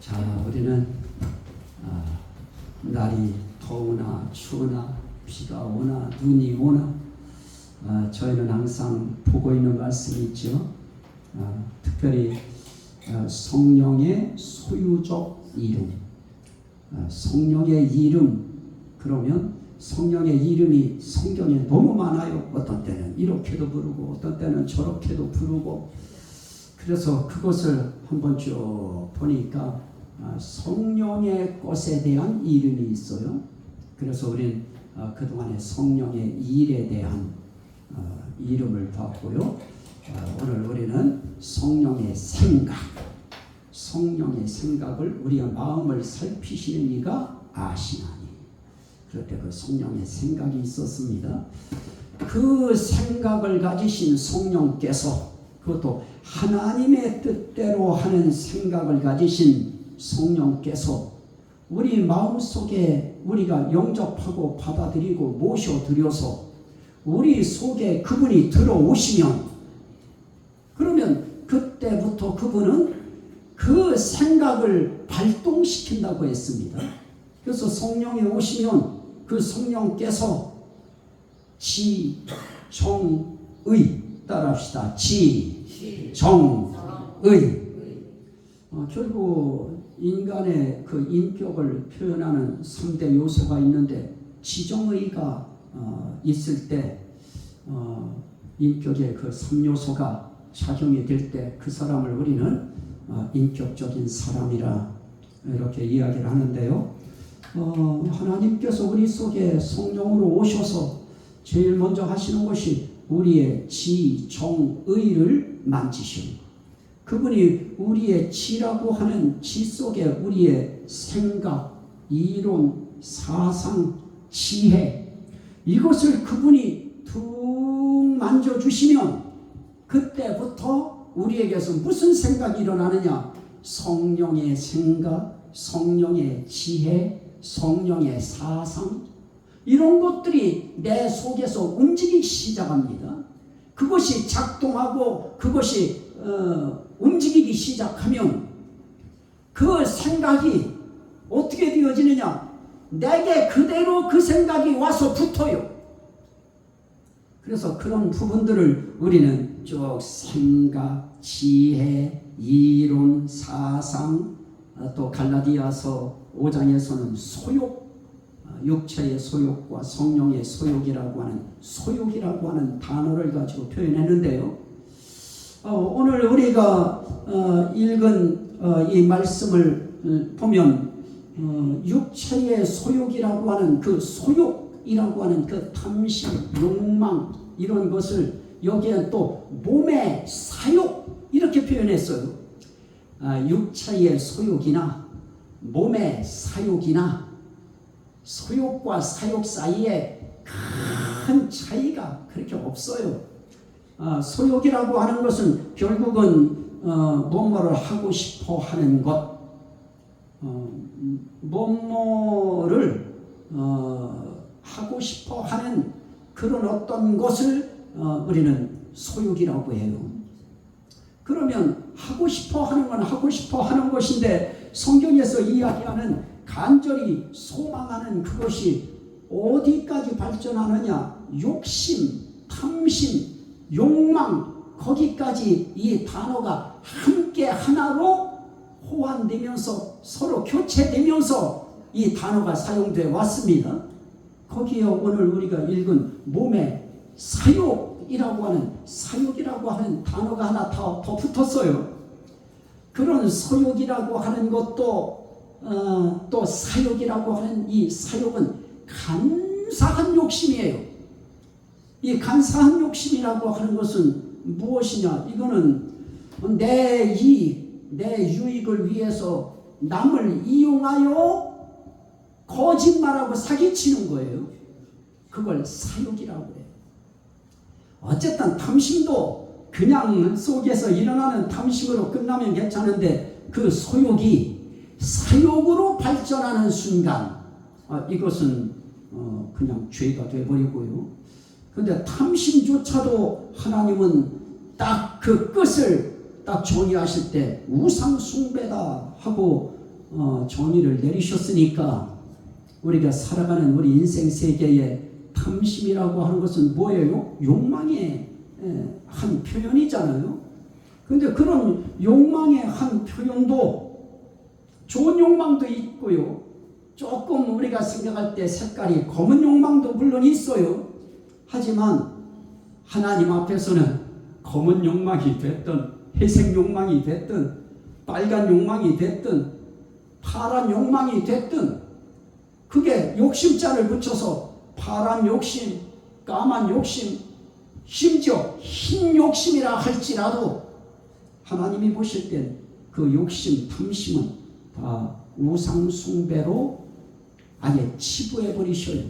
자, 우리는 날이 더우나 추우나 비가 오나 눈이 오나 저희는 항상 보고 있는 말씀이 있죠. 특별히 성령의 소유적 이름, 성령의 이름. 그러면 성령의 이름이 성경에 너무 많아요. 어떤 때는 이렇게도 부르고 어떤 때는 저렇게도 부르고. 그래서 그것을 한번 쭉 보니까 성령의 것에 대한 이름이 있어요. 그래서 우린 그동안에 성령의 일에 대한 이름을 봤고요. 오늘 우리는 성령의 생각, 성령의 생각을 우리의 마음을 살피시는 이가 아시나니. 그럴 때 그 성령의 생각이 있었습니다. 그 생각을 가지신 성령께서, 그것도 하나님의 뜻대로 하는 생각을 가지신 성령께서 우리 마음속에 우리가 영접하고 받아들이고 모셔드려서 우리 속에 그분이 들어오시면, 그러면 그때부터 그분은 그 생각을 발동시킨다고 했습니다. 그래서 성령이 오시면 그 성령께서 지, 정, 의, 따라합시다. 지, 정, 의. 결국 인간의 그 인격을 표현하는 3대 요소가 있는데, 지정의가 있을 때 인격의 그 3요소가 작용이 될 때 그 사람을 우리는 인격적인 사람이라 이렇게 이야기를 하는데요. 하나님께서 우리 속에 성령으로 오셔서 제일 먼저 하시는 것이 우리의 지, 정, 의를 만지시는 것. 그분이 우리의 지라고 하는 지 속에 우리의 생각, 이론, 사상, 지혜, 이것을 그분이 툭 만져주시면 그때부터 우리에게서 무슨 생각이 일어나느냐? 성령의 생각, 성령의 지혜, 성령의 사상, 이런 것들이 내 속에서 움직이기 시작합니다. 그것이 작동하고 그것이 움직이기 시작하면 그 생각이 어떻게 되어지느냐? 내게 그대로 그 생각이 와서 붙어요. 그래서 그런 부분들을 우리는 쭉 생각, 지혜, 이론, 사상, 또 갈라디아서 5장에서는 소욕, 육체의 소욕과 성령의 소욕이라고 하는 단어를 가지고 표현했는데요. 오늘 우리가 읽은 이 말씀을 보면 육체의 소욕이라고 하는 그 소욕이라고 하는 그 탐심, 욕망, 이런 것을 여기에 또 몸의 사욕 이렇게 표현했어요. 육체의 소욕이나 몸의 사욕이나 소욕과 사욕 사이에 큰 차이가 그렇게 없어요. 소욕이라고 하는 것은 결국은 뭔가를 하고 싶어 하는 것, 뭔가를 하고 싶어 하는 그런 어떤 것을 우리는 소욕이라고 해요. 그러면 하고 싶어 하는 건 하고 싶어 하는 것인데, 성경에서 이야기하는 간절히 소망하는 그것이 어디까지 발전하느냐? 욕심, 탐심, 욕망, 거기까지 이 단어가 함께 하나로 호환되면서 서로 교체되면서 이 단어가 사용되어 왔습니다. 거기에 오늘 우리가 읽은 몸의 사욕이라고 하는 단어가 하나 더 붙었어요. 그런 소욕이라고 하는 것도 또 사욕이라고 하는 이 사욕은 간사한 욕심이에요. 이 간사한 욕심이라고 하는 것은 무엇이냐? 이거는 내 이익, 내 유익을 위해서 남을 이용하여 거짓말하고 사기치는 거예요. 그걸 사욕이라고 해요. 어쨌든 탐심도 그냥 속에서 일어나는 탐심으로 끝나면 괜찮은데, 그 소욕이 사욕으로 발전하는 순간 이것은 그냥 죄가 되어버리고요. 그런데 탐심조차도 하나님은 딱 그 끝을 딱 정의하실 때 우상 숭배다 하고 정의를 내리셨으니까 우리가 살아가는 우리 인생 세계의 탐심이라고 하는 것은 뭐예요? 욕망의 한 표현이잖아요. 근데 그런 욕망의 한 표현도 좋은 욕망도 있고요. 조금 우리가 생각할 때 색깔이 검은 욕망도 물론 있어요. 하지만 하나님 앞에서는 검은 욕망이 됐든 회색 욕망이 됐든 빨간 욕망이 됐든 파란 욕망이 됐든 그게 욕심자를 붙여서 파란 욕심, 까만 욕심, 심지어 흰 욕심이라 할지라도 하나님이 보실 땐 그 욕심, 탐심은 다 우상 숭배로 아예 치부해 버리셔요.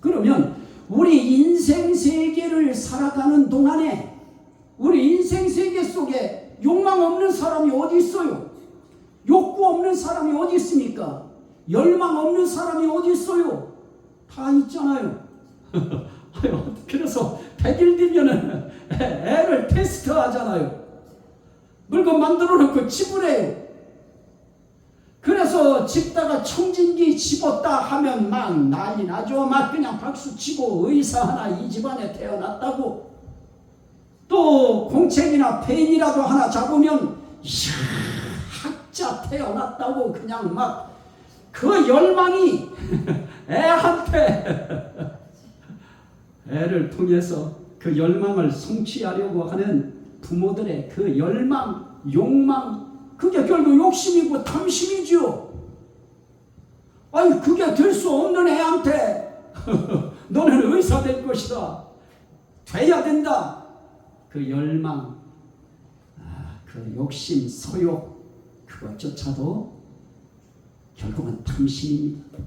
그러면 우리 인생 세계를 살아가는 동안에 우리 인생 세계 속에 욕망 없는 사람이 어디 있어요? 욕구 없는 사람이 어디 있습니까? 열망 없는 사람이 어디 있어요? 다 있잖아요. 그래서 100일 뒤면은 애를 테스트 하잖아요. 물건 만들어 놓고 지불해요. 그래서 집다가 청진기 집었다 하면 막 난리 나죠. 막 그냥 박수 치고 의사 하나 이 집안에 태어났다고. 또 공책이나 펜이라도 하나 잡으면 이야 학자 태어났다고 그냥 막 그 열망이 애한테 애를 통해서 그 열망을 성취하려고 하는 부모들의 그 열망, 욕망, 그게 결국 욕심이고 탐심이죠. 아니 그게 될 수 없는 애한테 너는 의사 될 것이다. 돼야 된다. 그 열망, 그 욕심, 소욕 그것조차도 결국은 탐심입니다.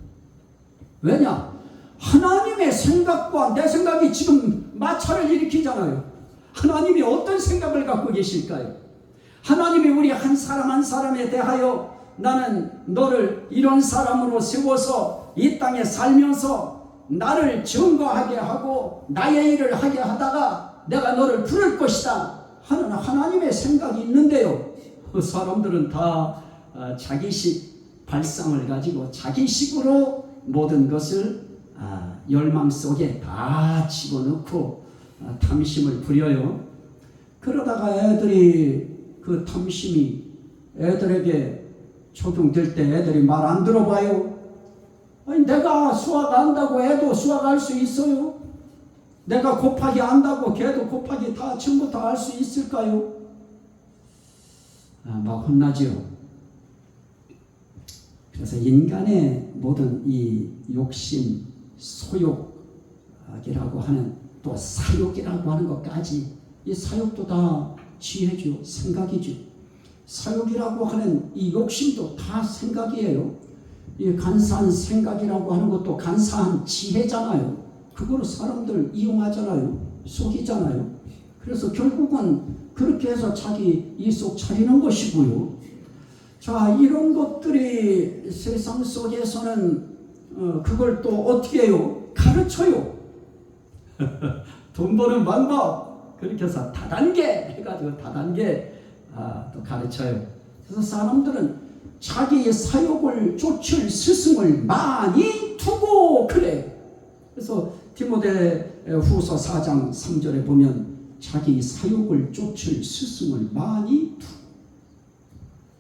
왜냐? 하나님의 생각과 내 생각이 지금 마찰을 일으키잖아요. 하나님이 어떤 생각을 갖고 계실까요? 하나님이 우리 한 사람 한 사람에 대하여 나는 너를 이런 사람으로 세워서 이 땅에 살면서 나를 증거하게 하고 나의 일을 하게 하다가 내가 너를 부를 것이다 하는 하나님의 생각이 있는데요. 사람들은 다 자기식 발상을 가지고 자기식으로 모든 것을 열망 속에 다 집어넣고 탐심을 부려요. 그러다가 애들이 그 탐심이 애들에게 적용될 때 애들이 말 안 들어봐요. 아니 내가 수학 안다고 애도 수학 할 수 있어요? 내가 곱하기 안다고 걔도 곱하기 다 처음부터 할 수 있을까요? 막 혼나죠. 그래서 인간의 모든 이 욕심, 소욕이라고 하는 또 사욕이라고 하는 것까지 이 사욕도 다 지혜죠. 생각이죠. 사욕이라고 하는 이 욕심도 다 생각이에요. 이 간사한 생각이라고 하는 것도 간사한 지혜잖아요. 그거로 사람들 이용하잖아요. 속이잖아요. 그래서 결국은 그렇게 해서 자기 이속 차리는 것이고요. 자, 이런 것들이 세상 속에서는 그걸 또 어떻게 해요? 가르쳐요. 돈 버는 방법 그렇게 해서 다단계 해가지고 다단계 또 가르쳐요. 그래서 사람들은 자기의 사욕을 쫓을 스승을 많이 두고 그래. 그래서 디모데 후서 4장 3절에 보면 자기 사욕을 쫓을 스승을 많이 두고,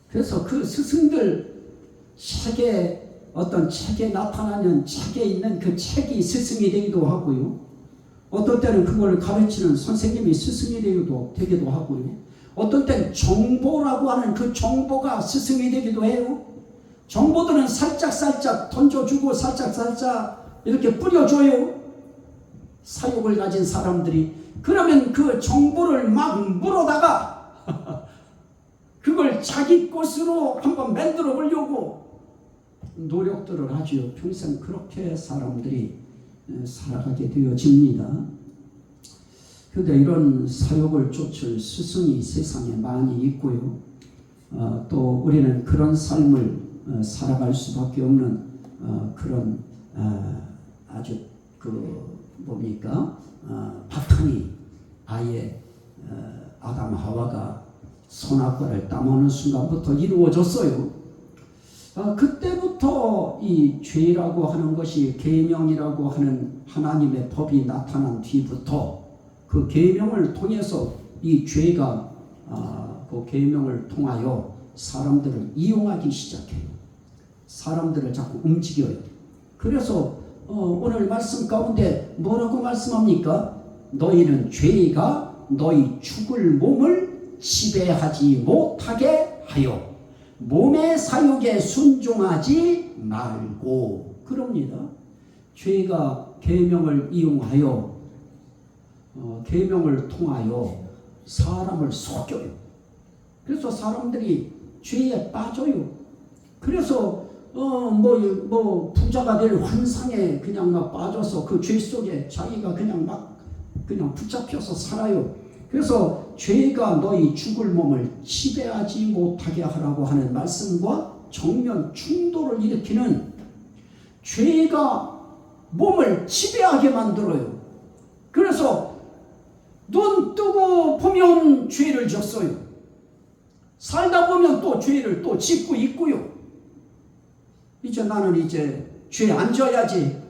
그래서 그 스승들 책에 어떤 책에 나타나는 책에 있는 그 책이 스승이 되기도 하고요. 어떤 때는 그걸 가르치는 선생님이 스승이 되기도 하고요. 어떤 때는 정보라고 하는 그 정보가 스승이 되기도 해요. 정보들은 살짝살짝 던져주고 살짝살짝 이렇게 뿌려줘요. 사욕을 가진 사람들이. 그러면 그 정보를 막 물어다가 그걸 자기 것으로 한번 만들어 보려고 노력들을 하죠. 평생 그렇게 사람들이 살아가게 되어집니다. 그런데 이런 사욕을 쫓을 스승이 세상에 많이 있고요. 또 우리는 그런 삶을 살아갈 수밖에 없는 그런 아주 바탕이 아예 아담 하와가 선악과를 따먹는 순간부터 이루어졌어요. 그때부터 이 죄라고 하는 것이 계명이라고 하는 하나님의 법이 나타난 뒤부터 그 계명을 통해서 이 죄가 그 계명을 통하여 사람들을 이용하기 시작해요. 사람들을 자꾸 움직여요. 그래서 오늘 말씀 가운데 뭐라고 말씀합니까? 너희는 죄가 너희 죽을 몸을 지배하지 못하게 하여 몸의 사욕에 순종하지 말고. 그럽니다. 죄가 계명을 이용하여 계명을 통하여 사람을 속여요. 그래서 사람들이 죄에 빠져요. 그래서 부자가 될 환상에 그냥 막 빠져서 그 죄 속에 자기가 그냥 붙잡혀서 살아요. 그래서 죄가 너희 죽을 몸을 지배하지 못하게 하라고 하는 말씀과 정면 충돌을 일으키는, 죄가 몸을 지배하게 만들어요. 그래서 눈 뜨고 보면 죄를 졌어요. 살다 보면 또 죄를 또 짓고 있고요. 나는 죄 안 져야지.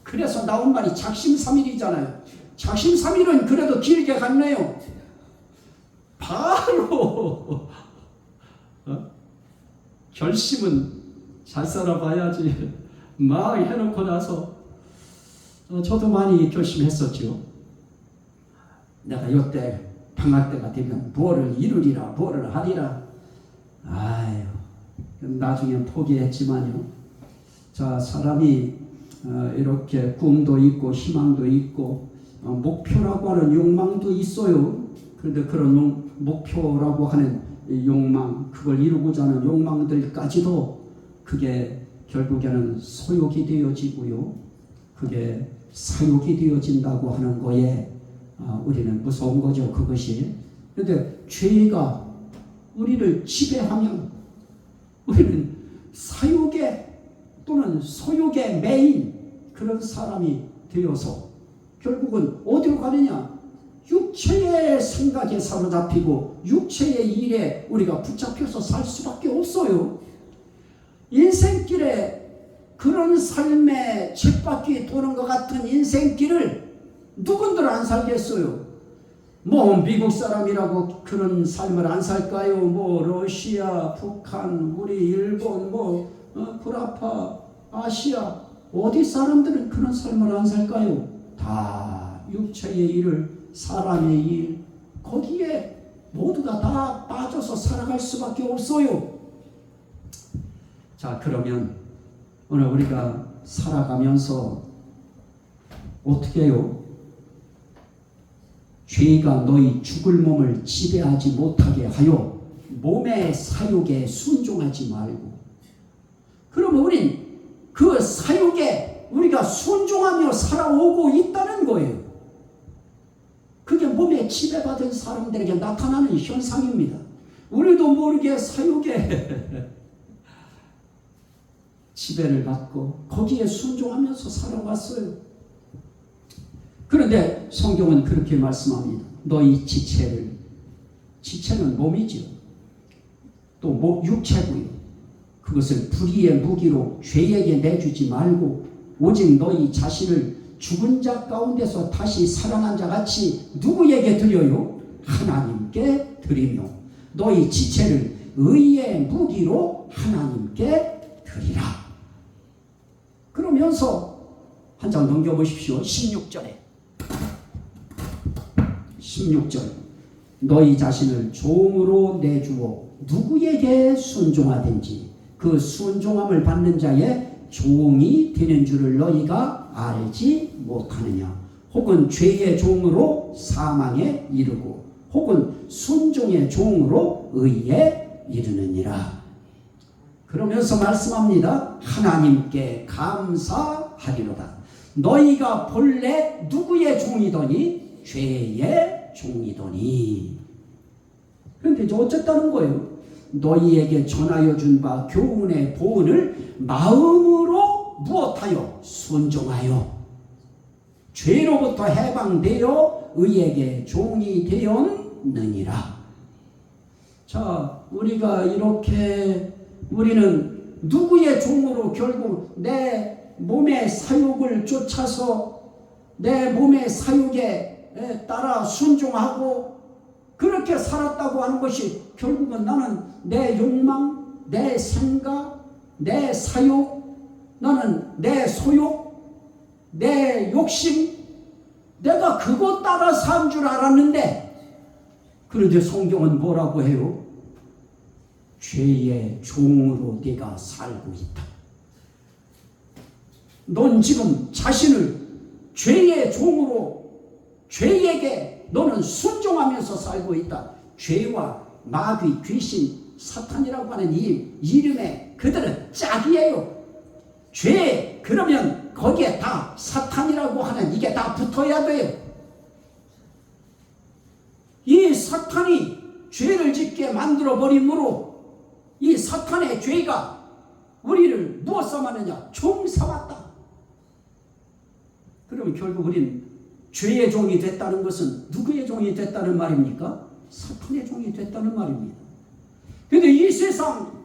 그래서 나온 말이 작심삼일이잖아요. 작심삼일은 그래도 길게 갔네요. 바로 결심은 잘 살아봐야지 막 해놓고 나서 저도 많이 결심했었죠. 내가 이때 방학 때가 되면 뭐를 이루리라 뭐를 하리라. 아유, 나중에 포기했지만요. 자, 사람이 이렇게 꿈도 있고 희망도 있고 목표라고 하는 욕망도 있어요. 그런데 그런 목표라고 하는 욕망, 그걸 이루고자 하는 욕망들까지도 그게 결국에는 소욕이 되어지고요. 그게 사욕이 되어진다고 하는 거에 우리는 무서운 거죠. 그것이. 그런데 죄가 우리를 지배하면 우리는 사욕에 또는 소욕에 매인 그런 사람이 되어서 결국은 어디로 가느냐? 육체의 생각에 사로잡히고 육체의 일에 우리가 붙잡혀서 살 수밖에 없어요. 인생길에 그런 삶의 쳇바퀴 도는 것 같은 인생길을 누군들 안 살겠어요. 미국 사람이라고 그런 삶을 안 살까요? 러시아, 북한, 우리 일본, 불아파, 아시아 어디 사람들은 그런 삶을 안 살까요? 다 육체의 일을, 사람의 일, 거기에 모두가 다 빠져서 살아갈 수밖에 없어요. 자, 그러면 오늘 우리가 살아가면서 어떻게 해요? 죄가 너희 죽을 몸을 지배하지 못하게 하여 몸의 사욕에 순종하지 말고. 그러면 우린 그 사욕에 우리가 순종하며 살아오고 있다는 거예요. 그게 몸에 지배받은 사람들에게 나타나는 현상입니다. 우리도 모르게 사욕에 지배를 받고 거기에 순종하면서 살아왔어요. 그런데 성경은 그렇게 말씀합니다. 너희 지체는 몸이죠. 또 육체고요. 그것을 불의의 무기로 죄에게 내주지 말고 오직 너희 자신을 죽은 자 가운데서 다시 살아난 자 같이 누구에게 드려요? 하나님께 드리며 너희 지체를 의의 무기로 하나님께 드리라. 그러면서 한 장 넘겨보십시오. 16절에 16절 너희 자신을 종으로 내주어 누구에게 순종하든지 그 순종함을 받는 자의 종이 되는 줄을 너희가 알지 못하느냐. 혹은 죄의 종으로 사망에 이르고 혹은 순종의 종으로 의에 이르느니라. 그러면서 말씀합니다. 하나님께 감사하리로다. 너희가 본래 누구의 종이더니 죄의 종이더니. 그런데 이제 어쨌다는 거예요? 너희에게 전하여 준 바 교훈의 보은을 마음으로 무엇하여 순종하여 죄로부터 해방되어 의에게 종이 되었느니라. 자, 우리가 이렇게 우리는 누구의 종으로 결국 내 몸의 사욕을 쫓아서 내 몸의 사욕에 따라 순종하고 그렇게 살았다고 하는 것이 결국은 나는 내 욕망, 내 생각, 내 사욕, 나는 내 소욕, 내 욕심, 내가 그것 따라 산 줄 알았는데, 그런데 성경은 뭐라고 해요? 죄의 종으로 네가 살고 있다. 넌 지금 자신을 죄의 종으로, 죄에게 너는 순종하면서 살고 있다. 죄와 마귀, 귀신, 사탄이라고 하는 이 이름에 그들은 짝이에요. 죄, 그러면 거기에 다 사탄이라고 하는 이게 다 붙어야 돼요. 이 사탄이 죄를 짓게 만들어 버림으로 이 사탄의 죄가 우리를 무엇 삼았느냐? 종 삼았다. 그러면 결국 우리는 죄의 종이 됐다는 것은 누구의 종이 됐다는 말입니까? 사탄의 종이 됐다는 말입니다. 그런데 이 세상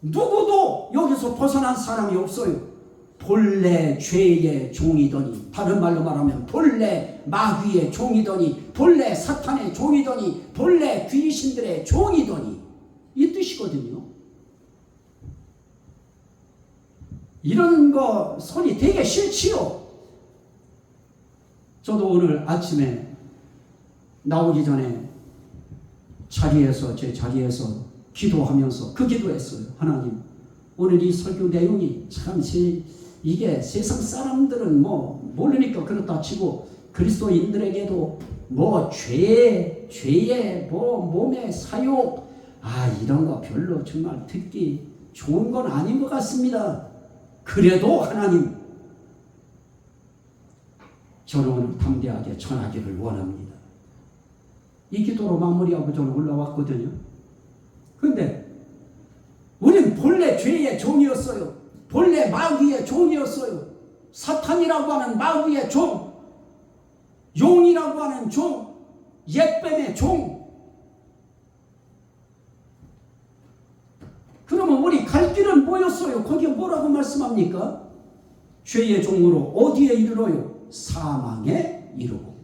누구도 여기서 벗어난 사람이 없어요. 본래 죄의 종이더니, 다른 말로 말하면 본래 마귀의 종이더니, 본래 사탄의 종이더니, 본래 귀신들의 종이더니, 이 뜻이거든요. 이런 거 소리 되게 싫지요. 저도 오늘 아침에 나오기 전에 제 자리에서 기도하면서 그 기도했어요. 하나님, 오늘 이 설교 내용이 참 이게 세상 사람들은 뭐 모르니까 그렇다 치고 그리스도인들에게도 뭐 죄의 뭐 몸의 사욕, 이런 거 별로 정말 듣기 좋은 건 아닌 것 같습니다. 그래도 하나님, 저는 오늘 담대하게 전하기를 원합니다. 이 기도로 마무리하고 저는 올라왔거든요. 그런데 우리는 본래 죄의 종이었어요. 본래 마귀의 종이었어요. 사탄이라고 하는 마귀의 종, 용이라고 하는 종, 옛뱀의 종. 그러면 우리 갈 길은 뭐였어요? 거기에 뭐라고 말씀합니까? 죄의 종으로 어디에 이르러요? 사망에 이르고.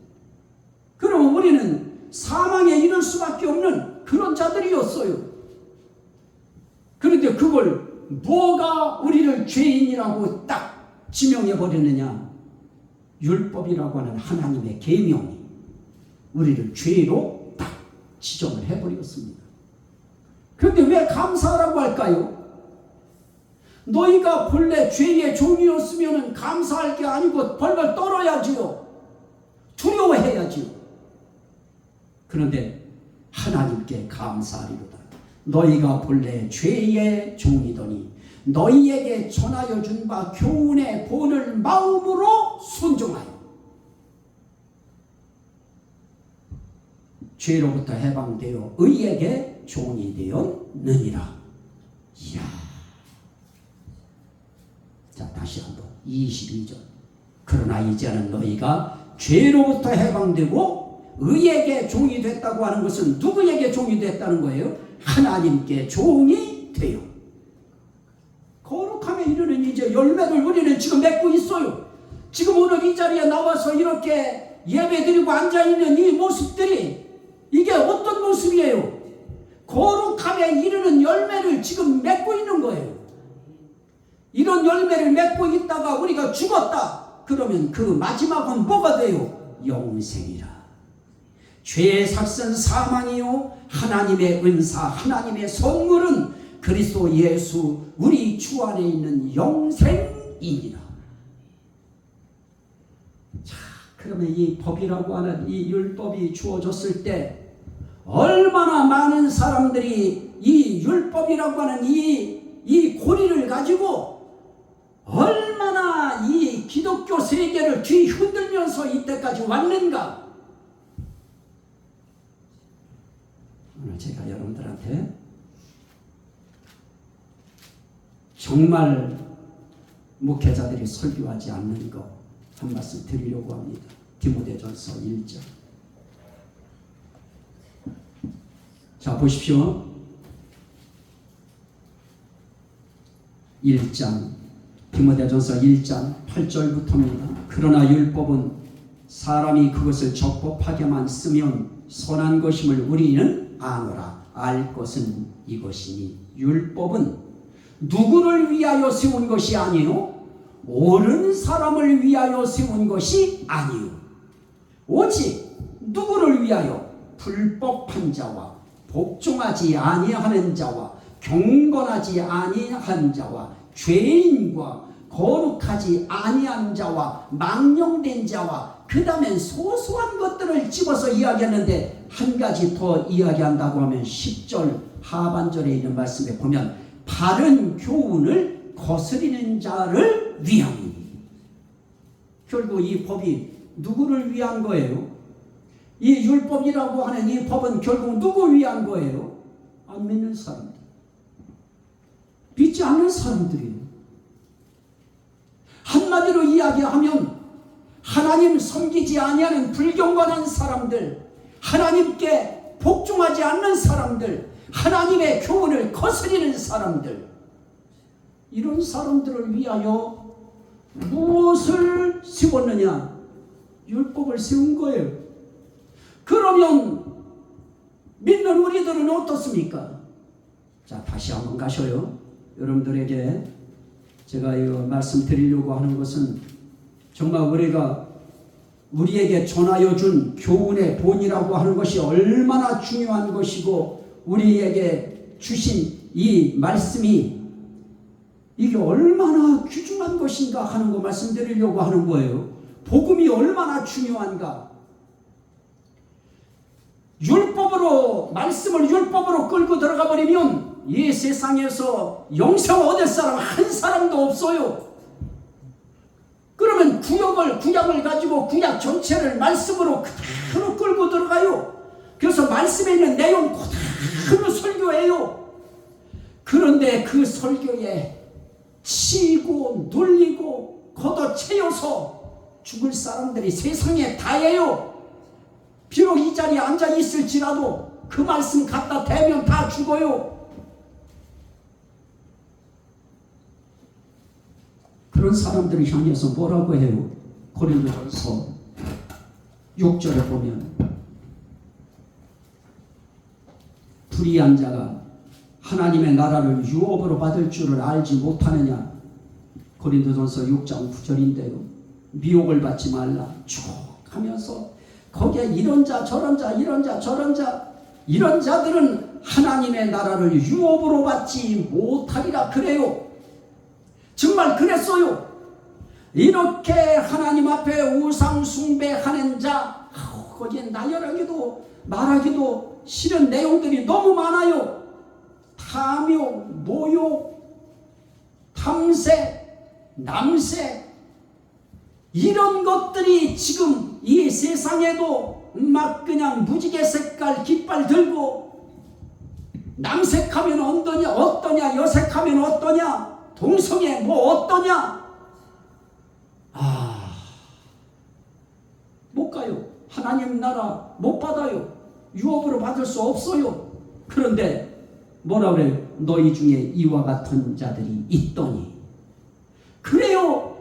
그러면 우리는 사망에 이를 수밖에 없는 그런 자들이었어요. 그런데 그걸 뭐가 우리를 죄인이라고 딱 지명해 버리느냐? 율법이라고 하는 하나님의 계명이 우리를 죄로 딱 지정을 해버렸습니다. 그런데 왜 감사하라고 할까요? 너희가 본래 죄의 종이었으면 감사할 게 아니고 벌벌 떨어야지요. 두려워해야지요. 그런데 하나님께 감사하리로다. 너희가 본래 죄의 종이더니 너희에게 전하여 준 바 교훈의 본을 마음으로 순종하여 죄로부터 해방되어 의에게 종이 되었느니라. 이야. 자, 다시 한번 22절. 그러나 이제는 너희가 죄로부터 해방되고 의에게 종이 됐다고 하는 것은 누구에게 종이 됐다는 거예요? 하나님께 종이 되어 거룩함에 이르는 이제 열매를 우리는 지금 맺고 있어요. 지금 오늘 이 자리에 나와서 이렇게 예배드리고 앉아있는 이 모습들이 이게 어떤 모습이에요? 거룩함에 이르는 열매를 지금 맺고 있는 거예요. 이런 열매를 맺고 있다가 우리가 죽었다. 그러면 그 마지막은 뭐가 돼요? 영생이라. 죄의 삭선 사망이요 하나님의 은사, 하나님의 선물은 그리스도 예수 우리 주 안에 있는 영생이니라. 자, 그러면 이 법이라고 하는 이 율법이 주어졌을 때 얼마나 많은 사람들이 이 율법이라고 하는 이 고리를 가지고 얼마나 이 기독교 세계를 뒤흔들면서 이때까지 왔는가. 오늘 제가 여러분들한테 정말 목회자들이 설교하지 않는 거 한 말씀 드리려고 합니다. 디모데전서 1장. 자, 보십시오. 1장 디모데전서 1장 8절부터입니다. 그러나 율법은 사람이 그것을 적법하게만 쓰면 선한 것임을 우리는 아노라. 알 것은 이것이니 율법은 누구를 위하여 세운 것이 아니요 옳은 사람을 위하여 세운 것이 아니요 오직 누구를 위하여 불법한 자와 복종하지 아니하는 자와 경건하지 아니한 자와 죄인과 거룩하지 아니한 자와 망령된 자와 그 다음엔 소소한 것들을 집어서 이야기하는데 한 가지 더 이야기한다고 하면 10절 하반절에 있는 말씀에 보면 바른 교훈을 거스리는 자를 위함이니. 결국 이 법이 누구를 위한 거예요? 이 율법이라고 하는 이 법은 결국 누구 위한 거예요? 안 믿는 사람들, 믿지 않는 사람들이에요. 한마디로 이야기하면 하나님 섬기지 아니하는 불경건한 사람들, 하나님께 복종하지 않는 사람들, 하나님의 교훈을 거스리는 사람들, 이런 사람들을 위하여 무엇을 세웠느냐? 율법을 세운 거예요. 그러면 믿는 우리들은 어떻습니까? 자, 다시 한번 가셔요. 여러분들에게 제가 이 말씀 드리려고 하는 것은 정말 우리에게 전하여 준 교훈의 본이라고 하는 것이 얼마나 중요한 것이고 우리에게 주신 이 말씀이 이게 얼마나 귀중한 것인가 하는 거 말씀드리려고 하는 거예요. 복음이 얼마나 중요한가. 말씀을 율법으로 끌고 들어가 버리면 이 세상에서 영생 얻을 사람 한 사람도 없어요. 그러면 구약을 가지고 구약 전체를 말씀으로 그대로 끌고 들어가요. 그래서 말씀에 있는 내용 그대로 설교해요. 그런데 그 설교에 치고 눌리고 걷어채여서 죽을 사람들이 세상에 다예요. 비록 이 자리에 앉아 있을지라도 그 말씀 갖다 대면 다 죽어요. 그런 사람들을 향해서 뭐라고 해요? 고린도전서 6절에 보면 불의한 자가 하나님의 나라를 유업으로 받을 줄을 알지 못하느냐. 고린도전서 6장 9절인데요. 미혹을 받지 말라 쭉 하면서 거기에 이런 자 저런 자 이런 자 저런 자 이런 자들은 하나님의 나라를 유업으로 받지 못하리라 그래요. 정말 그랬어요. 이렇게 하나님 앞에 우상 숭배하는 자, 거기에 나열하기도 말하기도 싫은 내용들이 너무 많아요. 탐욕, 모욕, 탐색, 남색, 이런 것들이 지금 이 세상에도 막 그냥 무지개 색깔 깃발 들고 남색하면 어떠냐 여색하면 어떠냐 동성애 뭐 어떠냐. 못 가요. 하나님 나라 못 받아요. 유업으로 받을 수 없어요. 그런데 뭐라 그래요? 너희 중에 이와 같은 자들이 있더니. 그래요.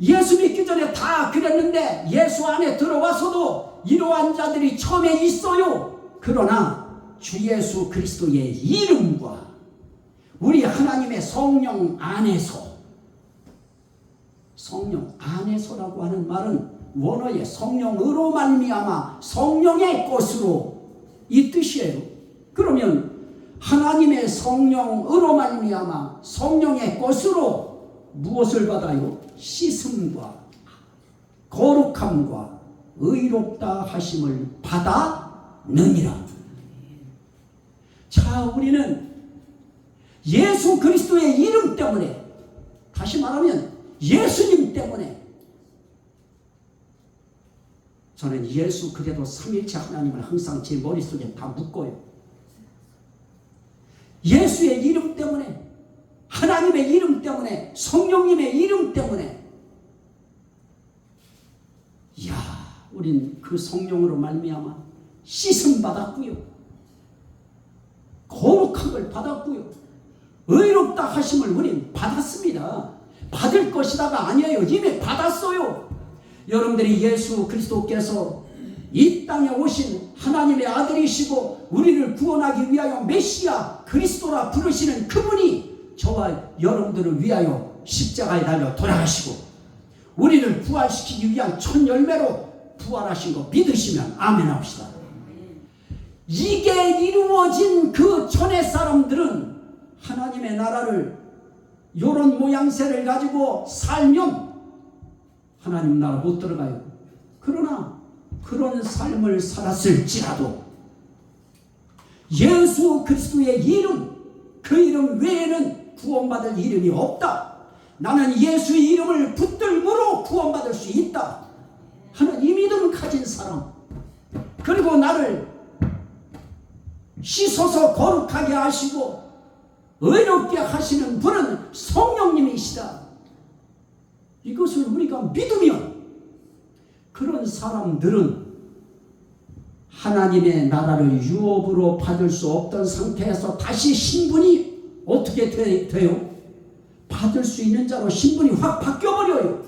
예수 믿기 전에 다 그랬는데 예수 안에 들어와서도 이러한 자들이 처음에 있어요. 그러나 주 예수 그리스도의 이름과 우리 하나님의 성령 안에서라고 하는 말은 원어의 성령으로 말미암아 성령의 것으로 이 뜻이에요. 그러면 하나님의 성령으로 말미암아 성령의 것으로 무엇을 받아요? 씻음과 거룩함과 의롭다 하심을 받아느니라. 자, 우리는 예수 그리스도의 이름 때문에, 다시 말하면 예수님 때문에, 저는 예수 그래도 삼일체 하나님을 항상 제 머릿속에 다 묶어요. 예수의 이름 때문에, 하나님의 이름 때문에, 성령님의 이름 때문에, 이야, 우린 그 성령으로 말미암아 씻음 받았고요, 거룩함을 받았고요, 의롭다 하심을 우린 받았습니다. 받을 것이다가 아니에요. 이미 받았어요. 여러분들이 예수 그리스도께서 이 땅에 오신 하나님의 아들이시고 우리를 구원하기 위하여 메시아 그리스도라 부르시는 그분이 저와 여러분들을 위하여 십자가에 달려 돌아가시고 우리를 부활시키기 위한 첫 열매로 부활하신 거 믿으시면 아멘 합시다. 이게 이루어진 그 전의 사람들은 하나님의 나라를 요런 모양새를 가지고 살면 하나님 나라 못 들어가요. 그러나 그런 삶을 살았을지라도 예수 그리스도의 이름, 그 이름 외에는 구원받을 이름이 없다. 나는 예수의 이름을 붙들므로 구원받을 수 있다 하는 이 믿음을 가진 사람, 그리고 나를 씻어서 거룩하게 하시고 의롭게 하시는 분은 성령님이시다. 이것을 우리가 믿으면 그런 사람들은 하나님의 나라를 유업으로 받을 수 없던 상태에서 다시 신분이 어떻게 돼요? 받을 수 있는 자로 신분이 확 바뀌어버려요.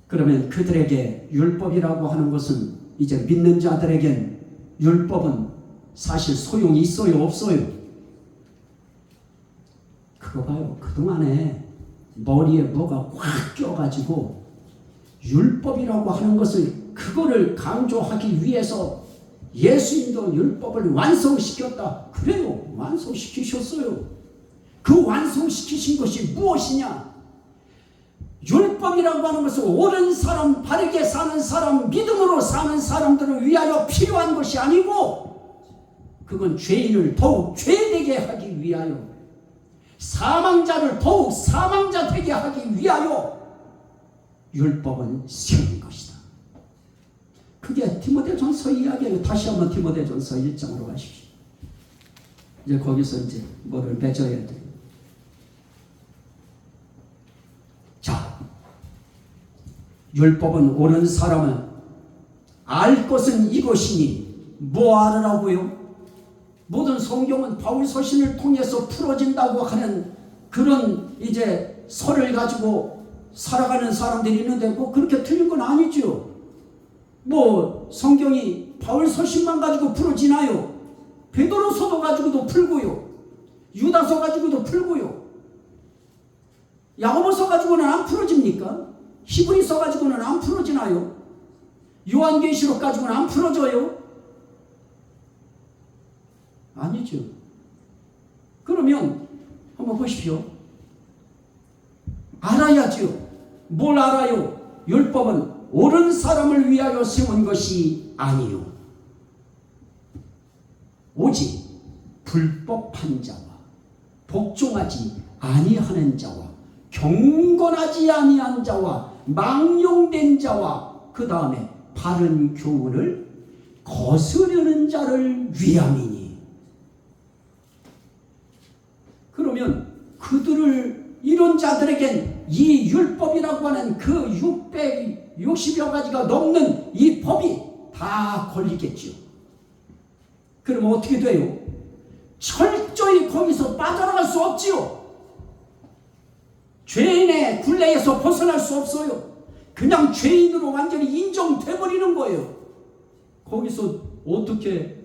그러면 그들에게 율법이라고 하는 것은 이제 믿는 자들에겐 율법은 사실 소용이 있어요? 없어요? 그거 봐요. 그동안에 머리에 뭐가 확 껴가지고 율법이라고 하는 것을 그거를 강조하기 위해서 예수님도 율법을 완성시켰다. 그래요. 완성시키셨어요. 그 완성시키신 것이 무엇이냐? 율법이라고 하는 것은 옳은 사람, 바르게 사는 사람, 믿음으로 사는 사람들을 위하여 필요한 것이 아니고 그건 죄인을 더욱 죄되게 하기 위하여, 사망자를 더욱 사망자 되게 하기 위하여 율법은 세운 것이다. 그게 디모데전서 이야기예요. 다시 한번 디모데전서 1장으로 가십시오. 이제 거기서 이제 뭐를 맺어야 돼요. 자, 율법은 옳은 사람은 알 것은 이것이니 뭐 알으라고요? 모든 성경은 바울 서신을 통해서 풀어진다고 하는 그런 이제 설을 가지고 살아가는 사람들이 있는데 뭐 그렇게 틀린 건 아니죠. 뭐 성경이 바울 서신만 가지고 풀어지나요? 베드로서도 가지고도 풀고요, 유다서 가지고도 풀고요, 야고보서 가지고는 안 풀어집니까? 히브리서 가지고는 안 풀어지나요? 요한계시록 가지고는 안 풀어져요? 아니죠. 그러면 한번 보십시오. 알아야죠. 뭘 알아요? 율법은 옳은 사람을 위하여 세운 것이 아니요, 오직 불법한 자와 복종하지 아니하는 자와 경건하지 아니한 자와 망령된 자와 그 다음에 바른 교훈을 거스르는 자를 위함이니. 그러면 그들을, 이런 자들에겐 이 율법이라고 하는 그 660여 가지가 넘는 이 법이 다 걸리겠죠. 그러면 어떻게 돼요? 철저히 거기서 빠져나갈 수 없지요. 죄인의 굴레에서 벗어날 수 없어요. 그냥 죄인으로 완전히 인정돼버리는 거예요. 거기서 어떻게,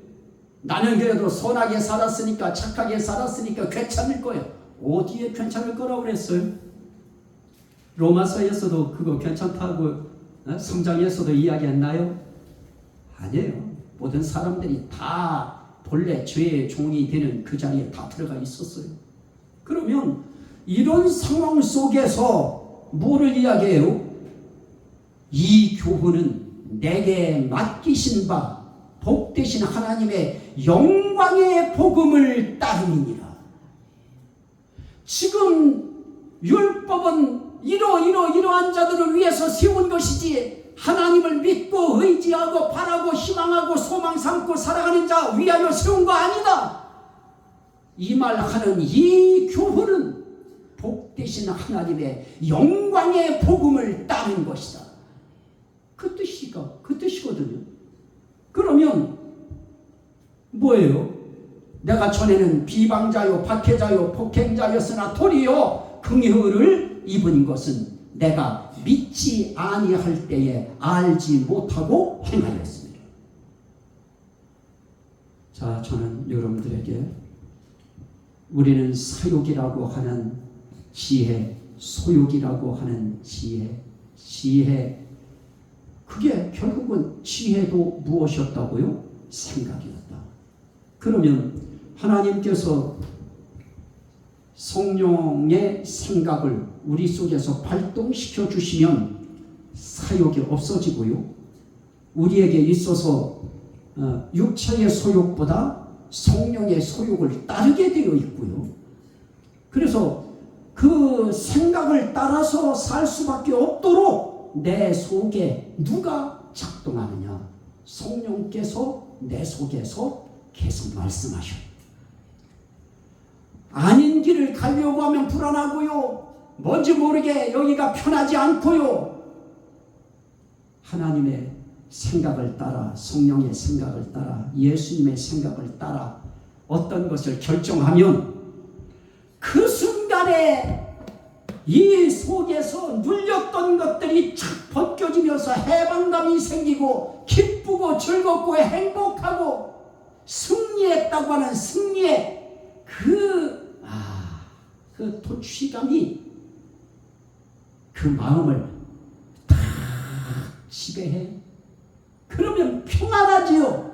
나는 그래도 선하게 살았으니까, 착하게 살았으니까 괜찮을 거예요. 어디에 괜찮을 거라고 그랬어요? 로마서에서도 그거 괜찮다고 성장에서도 이야기했나요? 아니에요. 모든 사람들이 다 본래 죄의 종이 되는 그 자리에 다 들어가 있었어요. 그러면 이런 상황 속에서 뭐를 이야기해요? 이 교훈은 내게 맡기신 바 복되신 하나님의 영광의 복음을 따름이니라. 지금 율법은 이러한 자들을 위해서 세운 것이지 하나님을 믿고 의지하고 바라고 희망하고 소망 삼고 살아가는 자 위하여 세운 거 아니다. 이 말하는 이 교훈은 복되신 하나님의 영광의 복음을 따른 것이다. 그 뜻이거든요. 그러면 뭐예요? 내가 전에는 비방자요 박해자요 폭행자였으나 도리어 긍휼을 입은 것은 내가 믿지 아니할 때에 알지 못하고 행하였습니다. 자, 저는 여러분들에게 우리는 사욕이라고 하는 지혜, 소욕이라고 하는 지혜, 그게 결국은 지혜도 무엇이었다고요? 생각이었다. 그러면 하나님께서 성령의 생각을 우리 속에서 발동시켜 주시면 사욕이 없어지고요. 우리에게 있어서 육체의 소욕보다 성령의 소욕을 따르게 되어 있고요. 그래서 그 생각을 따라서 살 수밖에 없도록 내 속에 누가 작동하느냐? 성령께서 내 속에서 계속 말씀하셔요. 아닌 길을 가려고 하면 불안하고요. 뭔지 모르게 여기가 편하지 않고요. 하나님의 생각을 따라, 성령의 생각을 따라, 예수님의 생각을 따라 어떤 것을 결정하면 그 순간에 이 속에서 눌렸던 것들이 착 벗겨지면서 해방감이 생기고 기쁘고 즐겁고 행복하고 승리했다고 하는 승리의 그 도취감이 그 마음을 다 지배해. 그러면 평안하지요.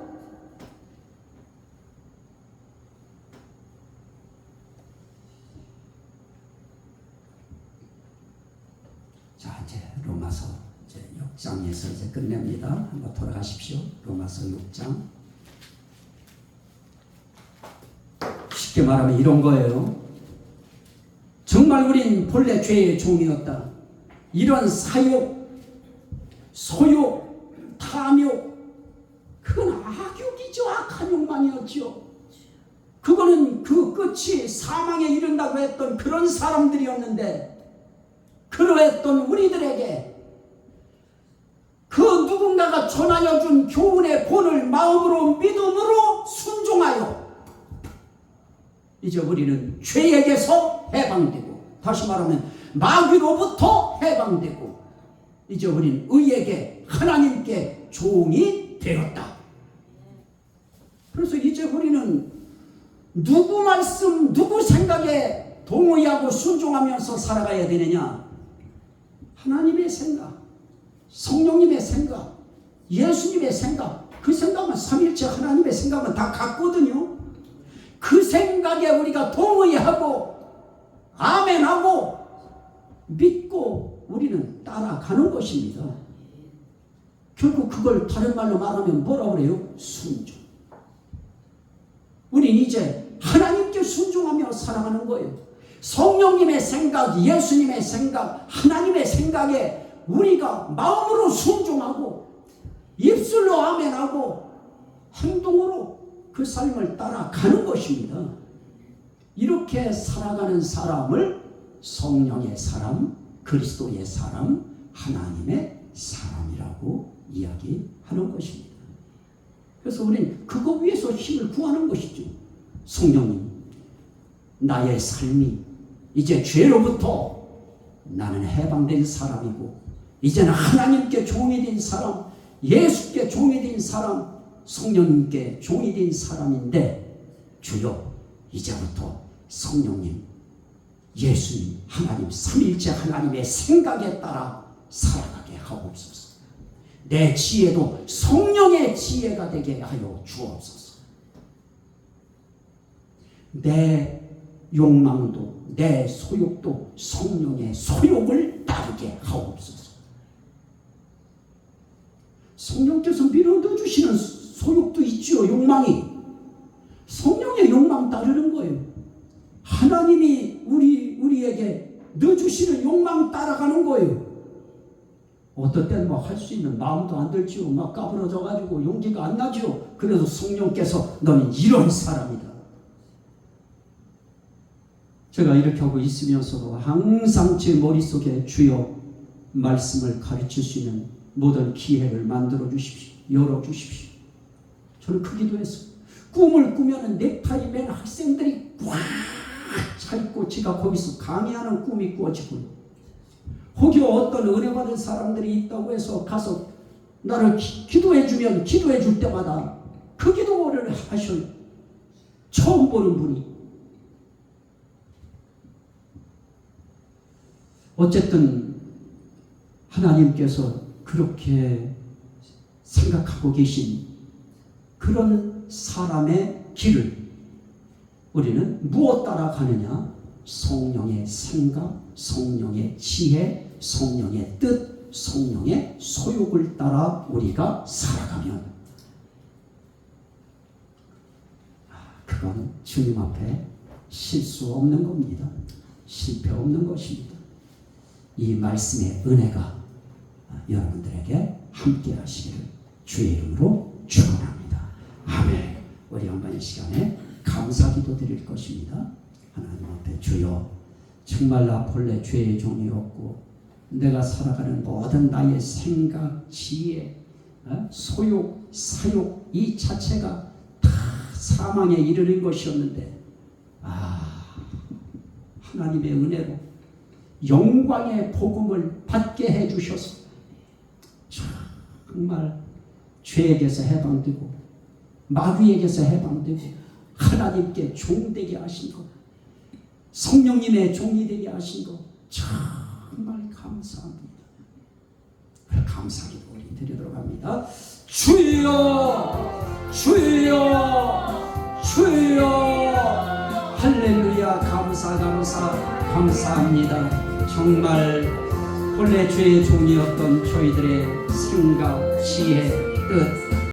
자, 이제 로마서 6장에서 이제 끝냅니다. 한번 돌아가십시오. 로마서 6장. 쉽게 말하면 이런 거예요. 정말 우린 본래 죄의 종이었다. 이런 사욕, 소욕, 탐욕, 그건 악욕이죠. 악한 욕망이었죠. 그거는 그 끝이 사망에 이른다고 했던 그런 사람들이었는데, 그러했던 우리들에게 그 누군가가 전하여 준 교훈의 본을 마음으로 믿음으로 순종하여 이제 우리는 죄에게서 해방되고, 다시 말하면 마귀로부터 해방되고, 이제 우리는 의에게, 하나님께 종이 되었다. 그래서 이제 우리는 누구 말씀, 누구 생각에 동의하고 순종하면서 살아가야 되느냐? 하나님의 생각, 성령님의 생각, 예수님의 생각, 그 생각은 삼일체 하나님의 생각은 다 같거든요. 그 생각에 우리가 동의하고 아멘하고 믿고 우리는 따라가는 것입니다. 결국 그걸 다른 말로 말하면 뭐라고 그래요? 순종. 우린 이제 하나님께 순종하며 살아가는 거예요. 성령님의 생각, 예수님의 생각, 하나님의 생각에 우리가 마음으로 순종하고 입술로 아멘하고 행동으로 그 삶을 따라가는 것입니다. 이렇게 살아가는 사람을 성령의 사람, 그리스도의 사람, 하나님의 사람이라고 이야기하는 것입니다. 그래서 우리는 그거 위해서 힘을 구하는 것이죠. 성령님, 나의 삶이 이제 죄로부터 나는 해방된 사람이고, 이제는 하나님께 종이 된 사람, 예수께 종이 된 사람, 성령님께 종이 된 사람인데, 주여 이제부터 성령님, 예수님, 하나님, 삼일째 하나님의 생각에 따라 살아가게 하옵소서. 내 지혜도 성령의 지혜가 되게 하여 주옵소서. 내 욕망도, 내 소욕도 성령의 소욕을 따르게 하옵소서. 성령께서 밀어넣어주시는 소욕도 있죠. 욕망이. 성령의 욕망 따르는 거예요. 하나님이 우리에게 넣어주시는 욕망 따라가는 거예요. 어떨 때는 뭐 할 수 있는 마음도 안 들지요. 막 까부러져가지고 용기가 안 나지요. 그래서 성령께서 너는 이런 사람이다. 제가 이렇게 하고 있으면서도 항상 제 머릿속에 주여 말씀을 가르칠 수 있는 모든 기회를 만들어 주십시오. 열어 주십시오. 저는 그 기도했어요. 꿈을 꾸면은 넥타이 맨 학생들이 꽉 차있고 지가 거기서 강의하는 꿈이 꾸어지고, 혹여 어떤 은혜 받은 사람들이 있다고 해서 가서 나를 기도해주면 기도해줄 때마다 그 기도를 하셔요. 처음 보는 분이. 어쨌든 하나님께서 그렇게 생각하고 계신 그런 사람의 길을 우리는 무엇 따라가느냐? 성령의 생각, 성령의 지혜, 성령의 뜻, 성령의 소욕을 따라 우리가 살아가면 그건 주님 앞에 실수 없는 겁니다. 실패 없는 것입니다. 이 말씀의 은혜가 여러분들에게 함께 하시기를 주의 이름으로 축원합니다. 아멘. 우리 한번 이 시간에 감사기도 드릴 것입니다. 하나님 앞에 주여, 정말 나 본래 죄의 종이었고 내가 살아가는 모든 나의 생각, 지혜, 소욕, 사욕 이 자체가 다 사망에 이르는 것이었는데 하나님의 은혜로 영광의 복음을 받게 해주셔서 정말 죄에게서 해방되고 마귀에게서 해방되고 하나님께 종되게 하신 것, 성령님의 종이 되게 하신 것 정말 감사합니다. 감사기도 우리 드리도록 합니다. 주여, 주여, 주여. 할렐루야. 감사합니다. 정말 본래 죄의 종이었던 저희들의 생각, 지혜, 뜻,